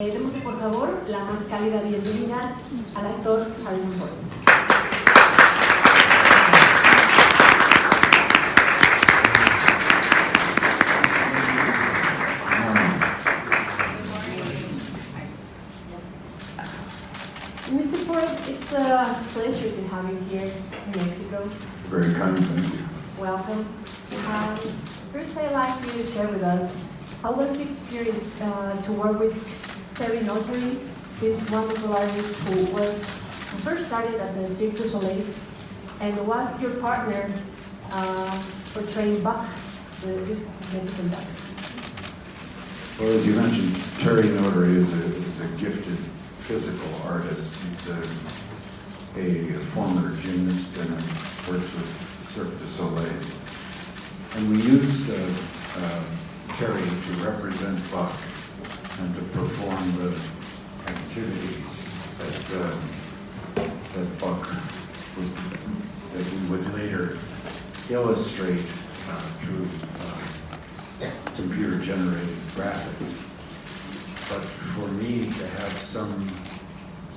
Démosle por favor la más cálida bienvenida al actor Harrison Ford. Mr. Ford, it's a pleasure to have you here in Mexico. Very kind, thank you. Welcome. First, I'd like you to share with us how was the experience to work with Terry Notary, this wonderful artist who first started at the Cirque du Soleil and was your partner portraying Buck, this magnificent actor. Well, as you mentioned, Terry Notary is a gifted physical artist. He's a former gymnast and worked with Cirque du Soleil. And we used Terry to represent Buck and to perform the activities that Buck that we would later illustrate through computer-generated graphics. But for me to have some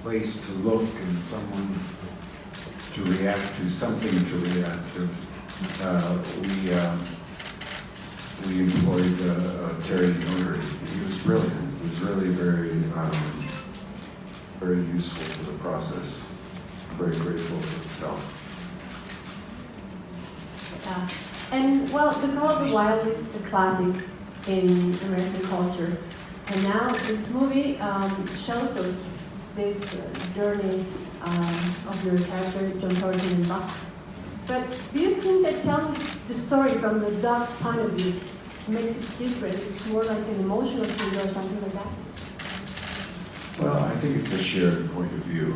place to look and someone to react to, something to react to, we employed Terry Notary. He was brilliant. He was really very useful to the process. I'm very grateful for his help. And well, The Call of the Wild is a classic in American culture. And now this movie shows us this journey of your character, John Thornton and Buck. But do you think that telling the story from the dog's point of view makes it different? It's more like an emotional thriller or something like that? Well, I think it's a shared point of view.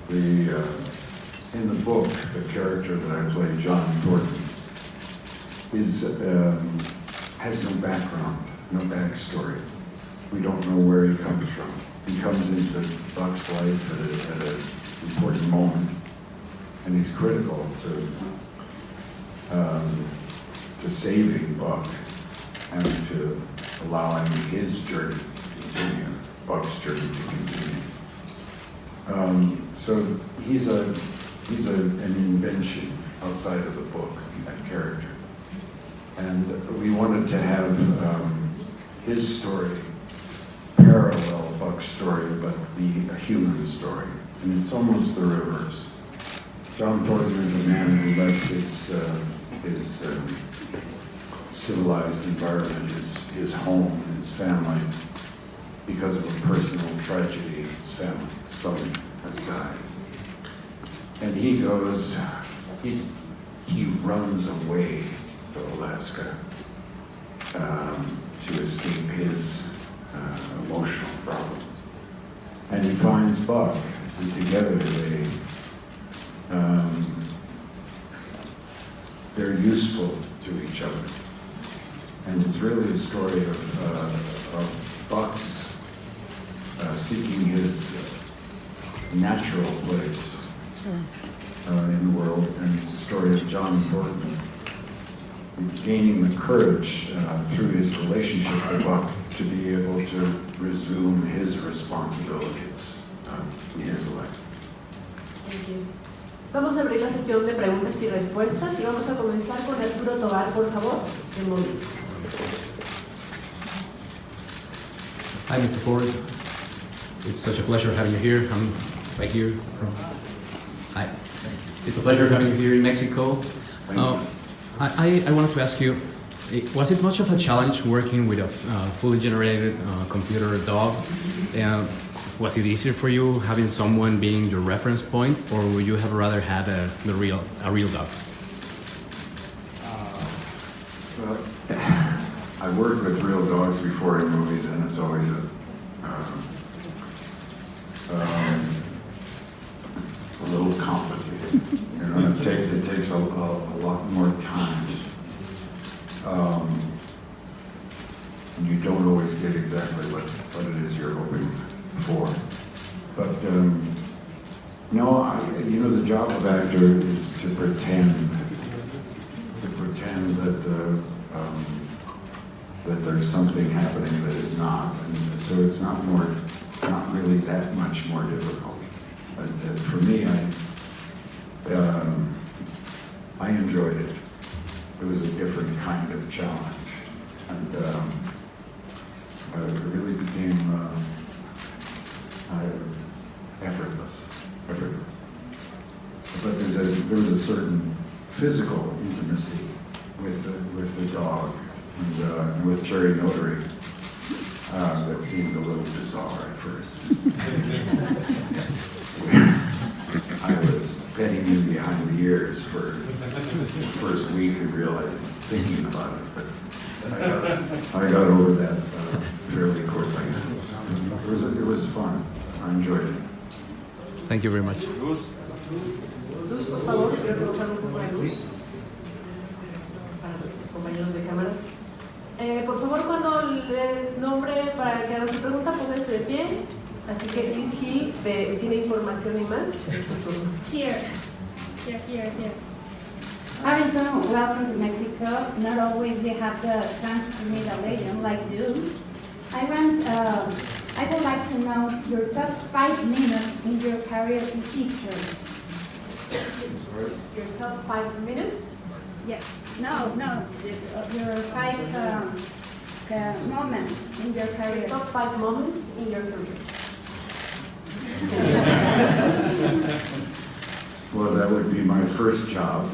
In the book, the character that I play, John Thornton, has no background, no backstory. We don't know where he comes from. He comes into Buck's life at an important moment, and he's critical to saving Buck and to allowing his journey to continue, Buck's journey to continue. So he's an invention outside of the book, that character. And we wanted to have his story parallel Buck's story, but be a human story. And it's almost the reverse. John Thornton is a man who left his civilized environment, his home, his family, because of a personal tragedy. His family, his son has died. And he runs away to Alaska to escape his emotional problems. And he finds Buck, and together they're useful to each other. And it's really a story of Buck's seeking his natural place in the world, and it's a story of John Thornton gaining the courage through his relationship with Buck to be able to resume his responsibilities in his life. Thank you. Vamos a abrir la sesión de preguntas y respuestas y vamos a comenzar con Arturo Tobar, por favor, de Momentos. Hi, Mr. Ford. It's such a pleasure having you here. I'm right here. Hi. It's a pleasure having you here in Mexico. I wanted to ask you, was it much of a challenge working with a fully generated computer dog? Was it easier for you having someone being your reference point, or would you have rather had a real dog? Well, I worked with real dogs before in movies, and it's always a little complicated. You know, it takes a lot more time. And you don't always get exactly what it is you're hoping for. But no, the job of actor is to pretend that that there's something happening that is not, and so it's not really that much more difficult. But for me, I enjoyed it. It was a different kind of challenge, and it really became effortless. But there was a certain physical intimacy with the dog and with Jerry Notary that seemed a little bizarre at first. I was petting him behind the ears for the first week and realizing, thinking about it, but I got over that fairly quickly. It was fun. I enjoyed it. Thank you very much. Luz, por favor, quiero que nos haga un poco de luz para nuestros compañeros de cámaras. Por favor, cuando les nombre para que hagan su pregunta, pónganse de pie. Así que Liz Gil, de Cine, Información y Más, es tu turno. Here. Arizona, welcome to Mexico. Not always we have the chance to meet a legend like you. I would like to know your top 5 minutes in your career in history. I'm sorry? Your top 5 minutes? Yes. No. Your 5 moments in your career. Top 5 moments in your career. Well, that would be my first job,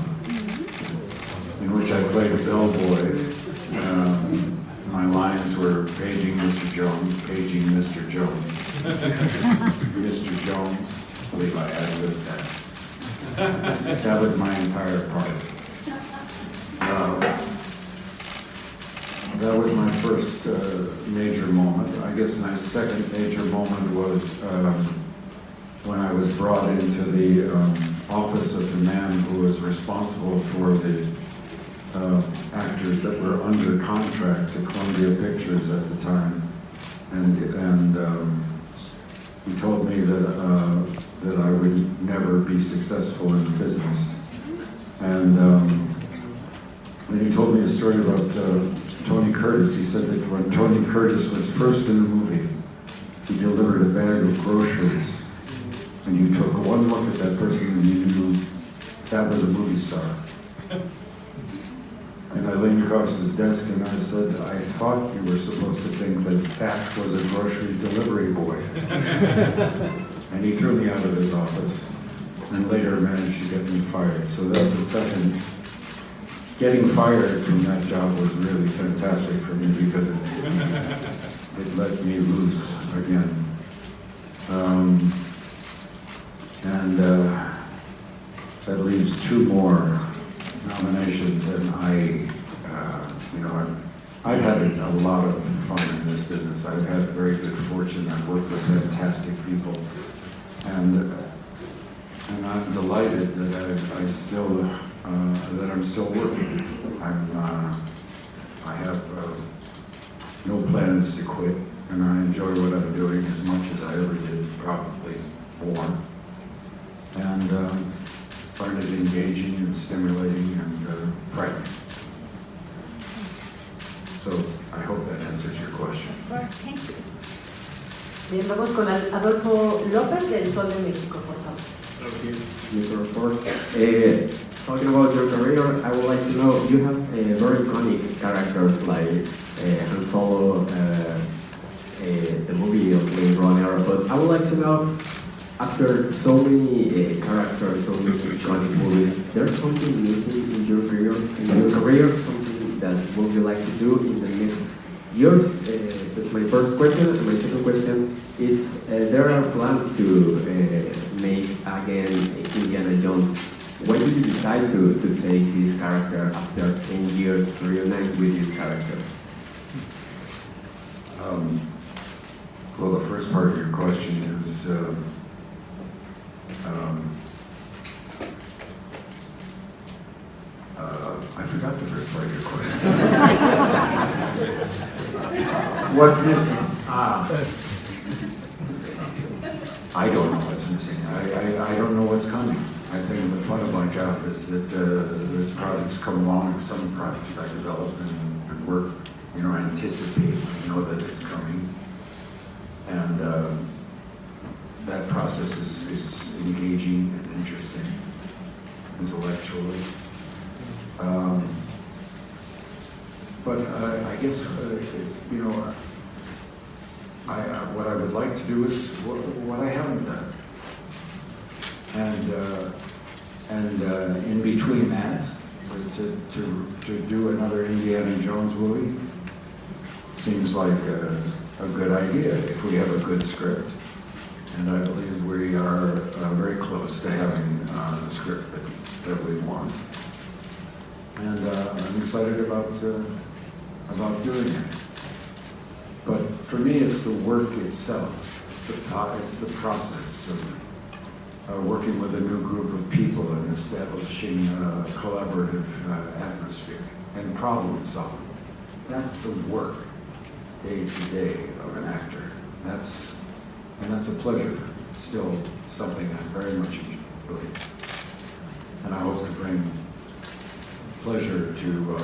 in which I played a bellboy. My lines were paging Mr. Jones, paging Mr. Jones. Mr. Jones, I believe I ad-libbed that. That was my entire part. That was my first major moment. I guess my second major moment was when I was brought into the office of the man who was responsible for the actors that were under contract to Columbia Pictures at the time, and he told me that I would never be successful in the business, and then he told me a story about Tony Curtis. He said that when Tony Curtis was first in the movie, he delivered a bag of groceries, and you took one look at that person and you knew that was a movie star. And I leaned across his desk and I said, I thought you were supposed to think that that was a grocery delivery boy. And he threw me out of his office and later managed to get me fired. So that's the second. Getting fired from that job was really fantastic for me because it let me loose again. That leaves 2 more nominations, and I've had a lot of fun in this business. I've had very good fortune. I've worked with fantastic people, and I'm delighted that I'm still working. I have no plans to quit, and I enjoy what I'm doing as much as I ever did, probably more. And find it engaging and stimulating and frightening. So I hope that answers your question. Thank you. Bien, vamos con Adolfo López del Sol de México, por favor. Thank you, Mr. Report. Talking about your career, I would like to know, you have very iconic characters like Han Solo, the movie of Blade Runner, but I would like to know, after so many characters, so many iconic movies, there's something missing in your career, something that would you like to do in the next years? That's my first question. And my second question is, there are plans to make again Indiana Jones. Why did you decide to take this character after 10 years to reunite with this character? Well, the first part of your question is I forgot the first part of your question. What's missing? I don't know what's missing. I don't know what's coming. I think the fun of my job is that the projects come along, and some projects I develop and work anticipate, know that it's coming. And that process is engaging and interesting intellectually. But I guess, what I would like to do is what I haven't done. And in between that, to do another Indiana Jones movie seems like a good idea if we have a good script. And I believe we are very close to having the script that we want. And I'm excited about doing it. But for me, it's the work itself. It's the process of working with a new group of people and establishing a collaborative atmosphere and problem solving. That's the work, day to day, of an actor. That's a pleasure for me. It's still something I very much enjoy. And I hope to bring pleasure to,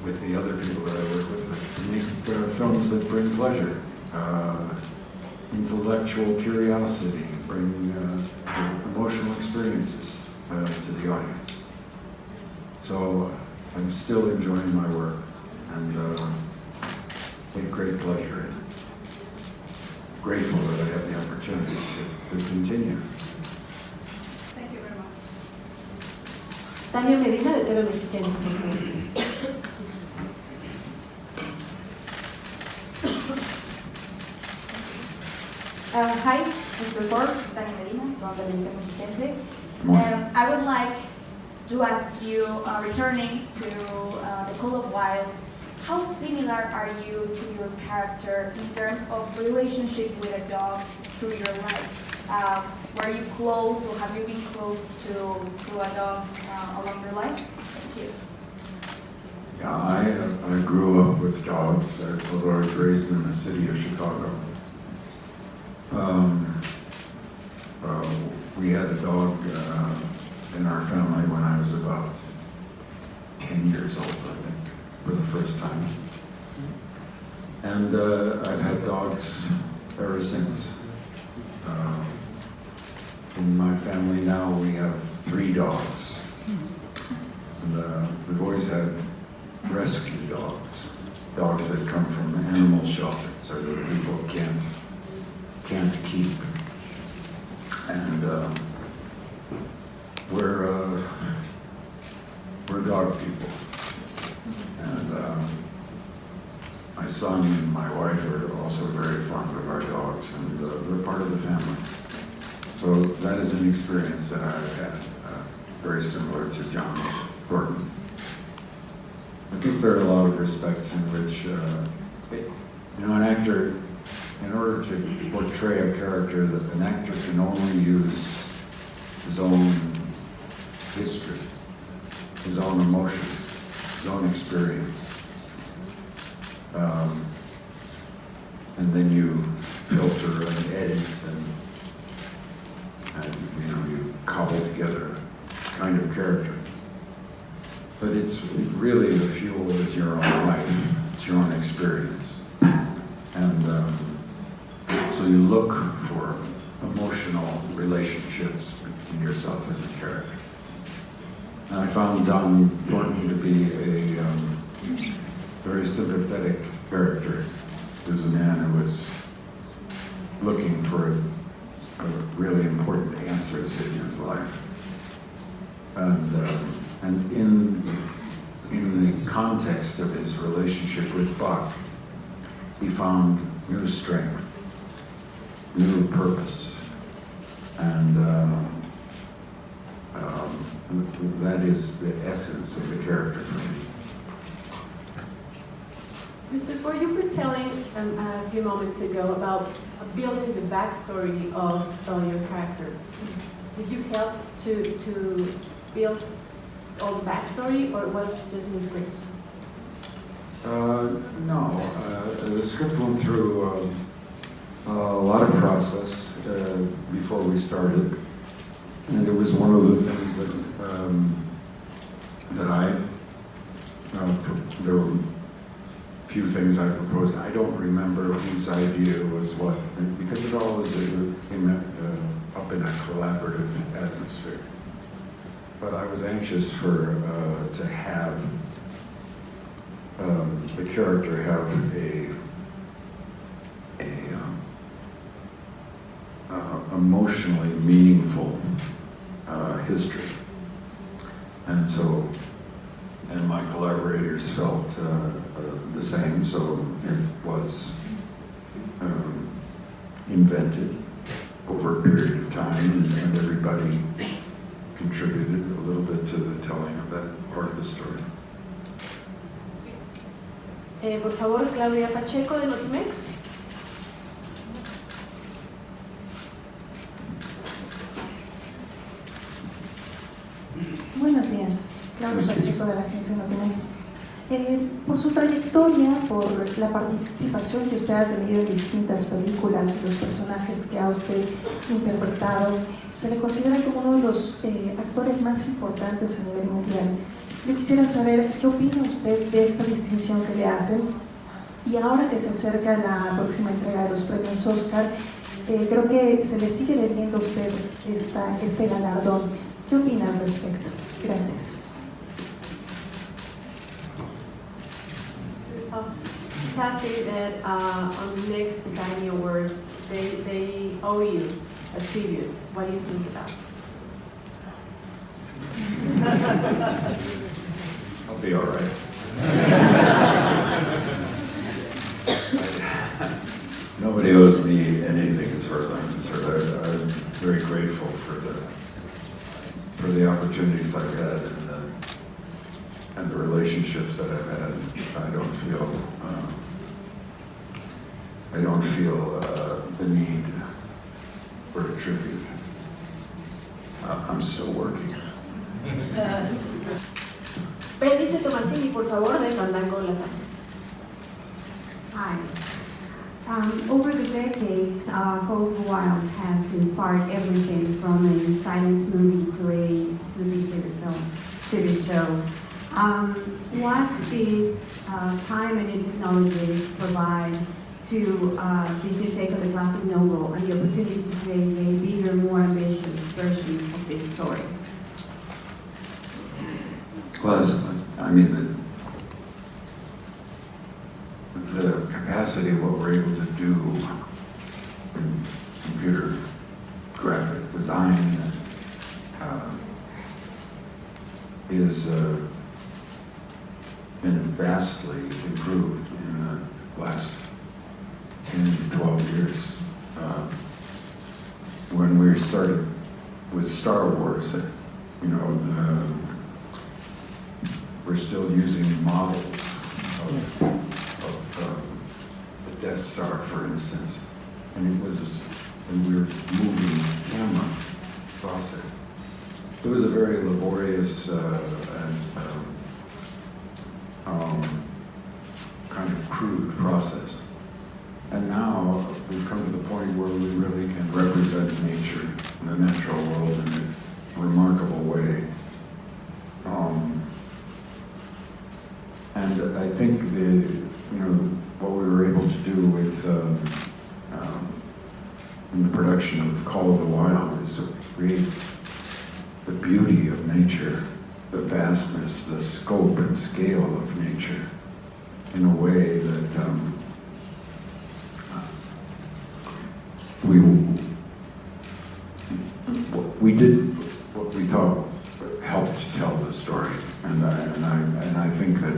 with the other people that I work with, to make films that bring pleasure, intellectual curiosity, bring emotional experiences to the audience. So I'm still enjoying my work and take great pleasure in it. Grateful that I have the opportunity to continue. Thank you very much. Tania Medina, de TV Mexiquense, por favor. Hi, Mr. Ford, Tania Medina from the Televisión Mexiquense. Morning. I would like to ask you, returning to The Call of Wild, how similar are you to your character in terms of relationship with a dog through your life? Were you close or have you been close to a dog along your life? Thank you. Yeah, I grew up with dogs, although I was raised in the city of Chicago. We had a dog in our family when I was about 10 years old, I think, for the first time. And I've had dogs ever since. In my family now we have 3 dogs. And we've always had rescue dogs, dogs that come from animal shelters or that people can't keep. And we're dog people. And my son and my wife are also very fond of our dogs, and we're part of the family. So that is an experience that I've had, very similar to John Gordon. I think there are a lot of respects in which, an actor, in order to portray a character, that an actor can only use his own history, his own emotions, his own experience. And then you filter and edit and you cobble together a kind of character. But it's really the fuel is your own life, it's your own experience. And so you look for emotional relationships between yourself and the character. And I found Don Thornton to be a very sympathetic character. He was a man who was looking for really important answers in his life. And in the context of his relationship with Bach, he found new strength, new purpose, and that is the essence of the character for me. Mr. Ford, you were telling a few moments ago about building the backstory of your character. Did you help to build all the backstory, or it was just in the script? No, the script went through a lot of process before we started, and it was one of the things that few things I proposed. I don't remember whose idea was what, because it always came up in a collaborative atmosphere. But I was anxious to have the character have a emotionally meaningful history, and my collaborators felt the same, so it was invented over a period of time, and everybody contributed a little bit to the telling of that part of the story. Por favor, Claudia Pacheco de Notimex. Buenos días, Claudia Pacheco de la agencia Notimex. Por su trayectoria, por la participación que usted ha tenido en distintas películas y los personajes que ha usted interpretado, se le considera como uno de los actores más importantes a nivel mundial. Yo quisiera saber qué opina usted de esta distinción que le hacen, y ahora que se acerca la próxima entrega de los premios Oscar, creo que se le sigue debiendo a usted este galardón. ¿Qué opina al respecto? Gracias. Just asking that on the next Academy Awards, they owe you a tribute. What do you think about it? I'll be all right. Nobody owes me anything as far as I'm concerned. I'm very grateful for the opportunities I've had and the relationships that I've had. I don't feel the need for a tribute. I'm still working. Berenice Tomasini, por favor, de Fandango Latam. Hi. Over the decades, Call of the Wild has inspired everything from a silent movie to a Snoopy TV show. What did time and new technologies provide to this new take on the classic novel and the opportunity to create a bigger, more ambitious version of this story? Well, I mean, the capacity of what we're able to do in computer graphic design is been vastly improved in the last 10 to 12 years. When we started with Star Wars, we're still using models of the Death Star, for instance, and it was when we were moving the camera across it. It was a very laborious kind of crude process. And now we've come to the point where we really can represent nature, the natural world, in a remarkable way. And I think what we were able to do with in the production of Call of the Wild is to create the beauty of nature, the vastness, the scope and scale of nature in a way that we did what we thought helped tell the story, and I think that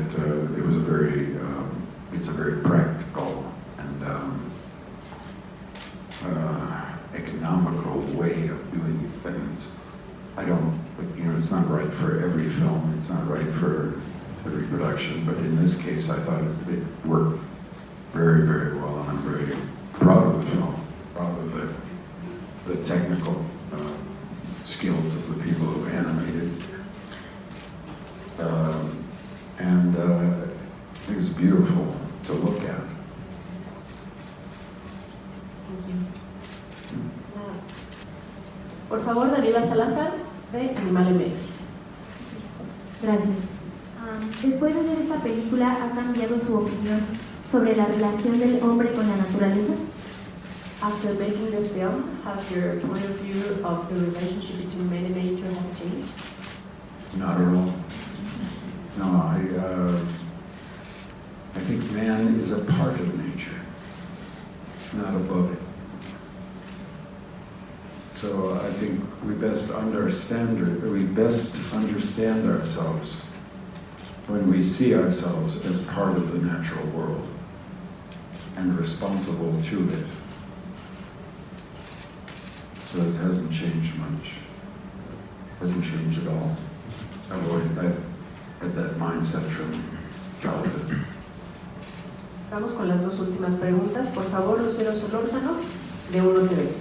it was it's a very practical and economical way of doing things. It's not right for every film, it's not right for every production, but in this case I thought it worked very, very well, and I'm very proud of the film, proud of the technical skills of the people who animated. And it was beautiful to look at. Thank you. Por favor, Daniela Salazar, de Animal MX. Gracias. Después de hacer esta película, película ha cambiado su opinión sobre la relación del hombre con la naturaleza? After making this film, has your point of view of the relationship between man and nature has changed? Not at all. No, I think man is a part of nature, not above it. So I think we best understand ourselves when we see ourselves as part of the natural world and responsible to it. So it hasn't changed much. Hasn't changed at all. I've had that mindset from childhood. Vamos con las dos últimas preguntas. Por favor, Lucero Solórzano, de Uno TV.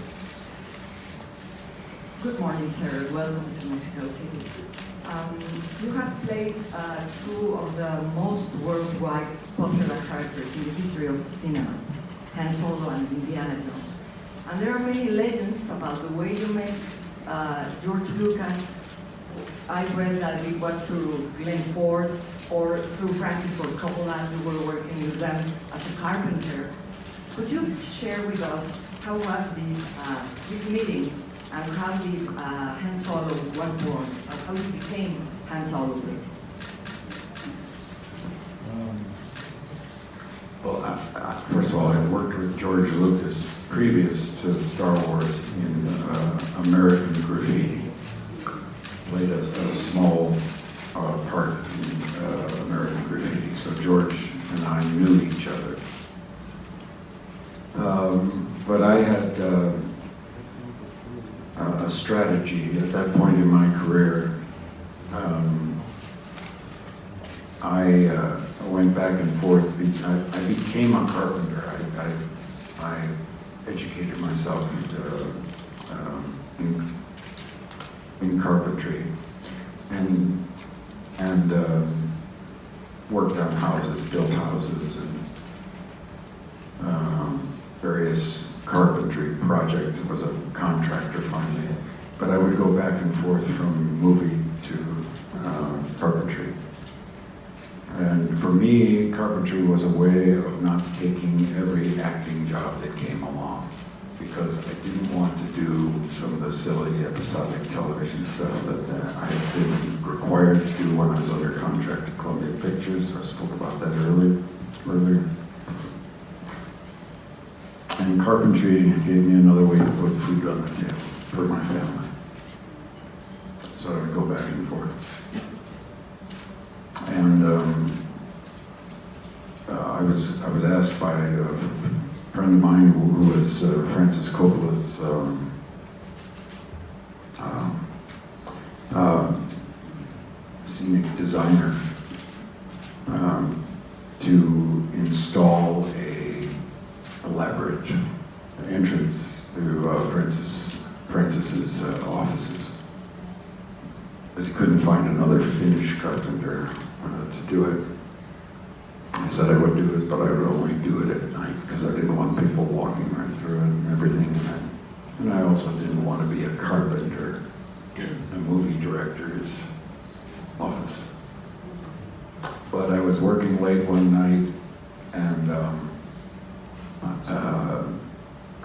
Good morning, sir. Welcome to Mexico City. You have played two of the most worldwide popular characters in the history of cinema, Han Solo and Indiana Jones. And there are many legends about the way you make George Lucas. I read that it was through Glenn Ford or through Francis Ford Coppola. You were working with them as a carpenter. Could you share with us how was this meeting and how the Han Solo was born, or how he became Han Solo? Well, first of all, I worked with George Lucas previous to Star Wars in American Graffiti. Played a small part in American Graffiti, so George and I knew each other. But I had a strategy at that point in my career. I went back and forth. I became a carpenter. I educated myself in carpentry and worked on houses, built houses, and various carpentry projects. Was a contractor finally, but I would go back and forth from movie to carpentry. And for me, carpentry was a way of not taking every acting job that came along, because I didn't want to do some of the silly episodic television stuff that I had been required to do when I was under contract to Columbia Pictures. I spoke about that earlier. And carpentry gave me another way to put food on the table for my family. So I would go back and forth. And I was asked by a friend of mine who was Francis Coppola's scenic designer to install a elaborate entrance to Francis's offices, because he couldn't find another Finnish carpenter to do it. I said I would do it, but I would only do it at night because I didn't want people walking right through it and everything. And I also didn't want to be a carpenter in a movie director's office. But I was working late one night, and I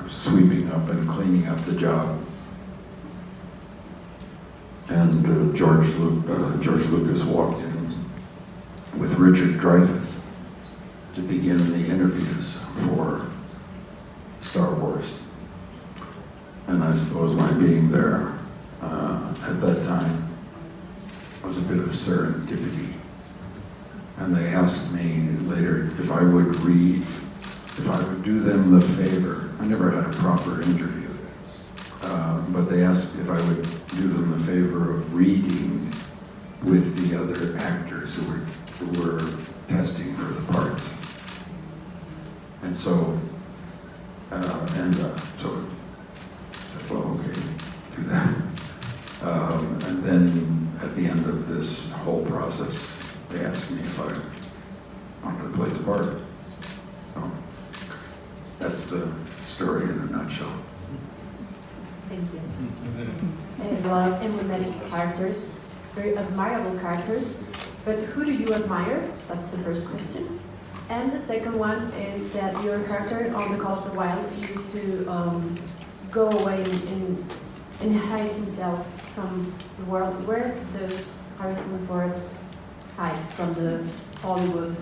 was sweeping up and cleaning up the job. And George Lucas walked in with Richard Dreyfuss to begin the interviews for Star Wars. And I suppose my being there at that time was a bit of serendipity. And they asked me later if I would do them the favor. I never had a proper interview, but they asked if I would do them the favor of reading with the other actors who were testing for the parts. And so, so I said, well, okay, do that. And then at the end of this whole process, they asked me if I wanted to play the part. So that's the story in a nutshell. Thank you. And a lot of emblematic characters, very admirable characters. But who do you admire That's the first question. And the second one is that your character on The Call of the Wild used to go away and hide himself from the world. Where does Harrison Ford hide from the Hollywood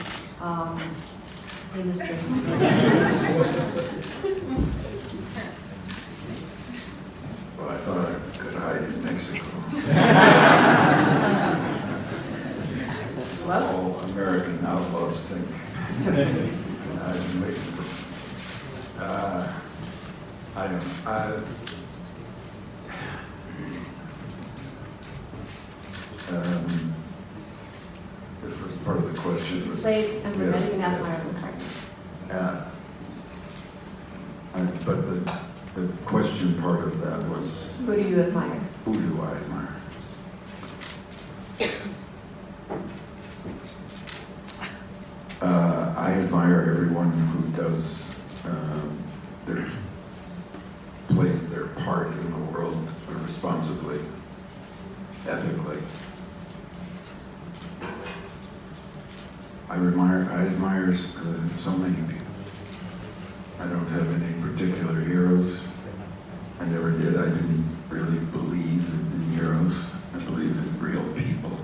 industry? Well, I thought I could hide in Mexico. So all American outlaws think you can hide in Mexico. I don't know. The first part of the question was... Played and romantic and admirable character. But the question part of that was... Who do you admire? Who do I admire? I admire everyone who does plays their part in the world responsibly, ethically. I admire so many people. I don't have any particular heroes. I never did. I didn't really believe in heroes. I believe in real people,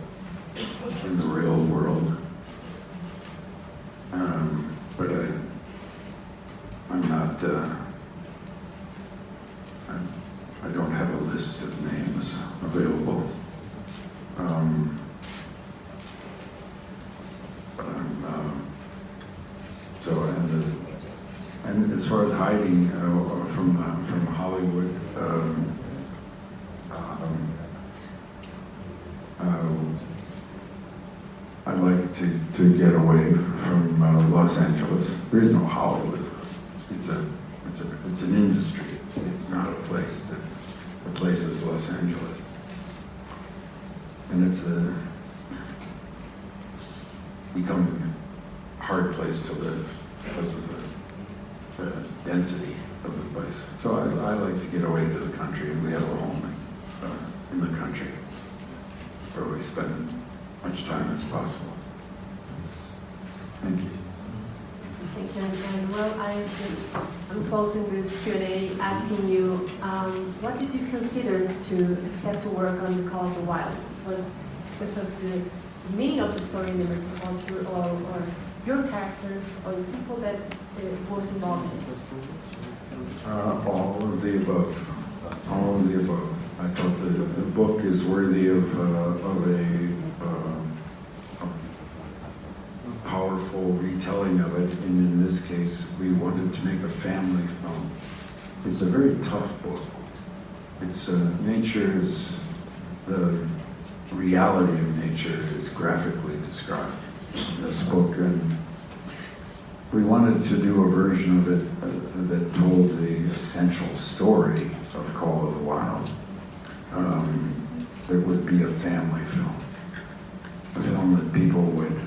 in the real world. But I'm not, I don't have a list of names available. But and as far as hiding from Hollywood, I like to get away from Los Angeles. There is no Hollywood. It's an industry. It's not a place. The place is Los Angeles, and it's becoming a hard place to live because of the density of the place. So I like to get away to the country, and we have a home in the country where we spend much time as possible. Thank you. Thank you. And well, I'm closing this Q&A asking you, what did you consider to accept to work on The Call of the Wild? Was because of the meaning of the story in the American culture, or your character, or the people that was involved in it? All of the above. All of the above. I thought the book is worthy of a powerful retelling of it, and in this case, we wanted to make a family film. It's a very tough book. It's the reality of nature is graphically described in this book, and we wanted to do a version of it that told the essential story of Call of the Wild. That would be a family film. A film that people would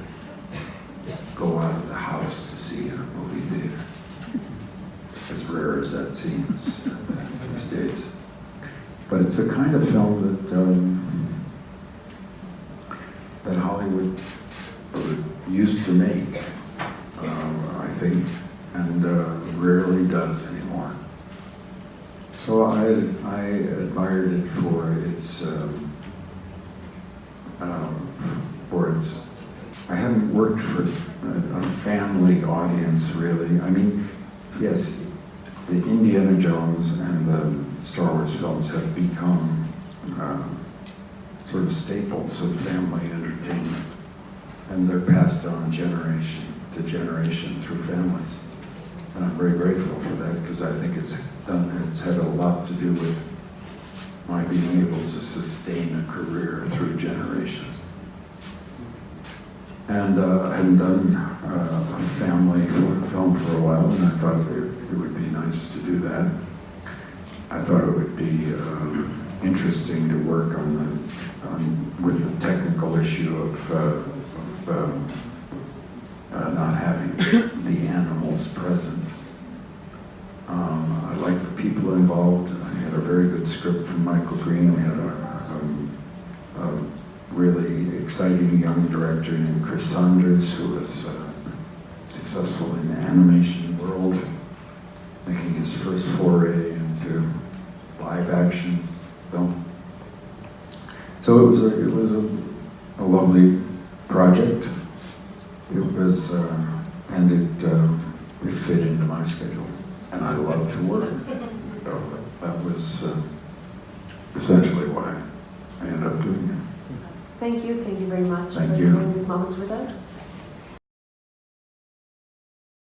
go out of the house to see in a movie theater. As rare as that seems these days. But it's the kind of film that Hollywood used to make, I think, and rarely does anymore. So I admired it for its I haven't worked for a family audience, really. I mean, yes, the Indiana Jones and the Star Wars films have become sort of staples of family entertainment, and they're passed on generation to generation through families. And I'm very grateful for that, because I think it's had a lot to do with my being able to sustain a career through generations. And I hadn't done a family film for a while, and I thought it would be nice to do that. I thought it would be interesting to work with the technical issue of not having the animals present. I liked the people involved. I had a very good script from Michael Green. We had a really exciting young director named Chris Saunders, who was successful in the animation world, making his first foray into live action film. So it was a lovely project. It was, and it fit into my schedule, and I love to work. So that was essentially why I ended up doing it. Thank you very much Thank for you. sharing these moments with us.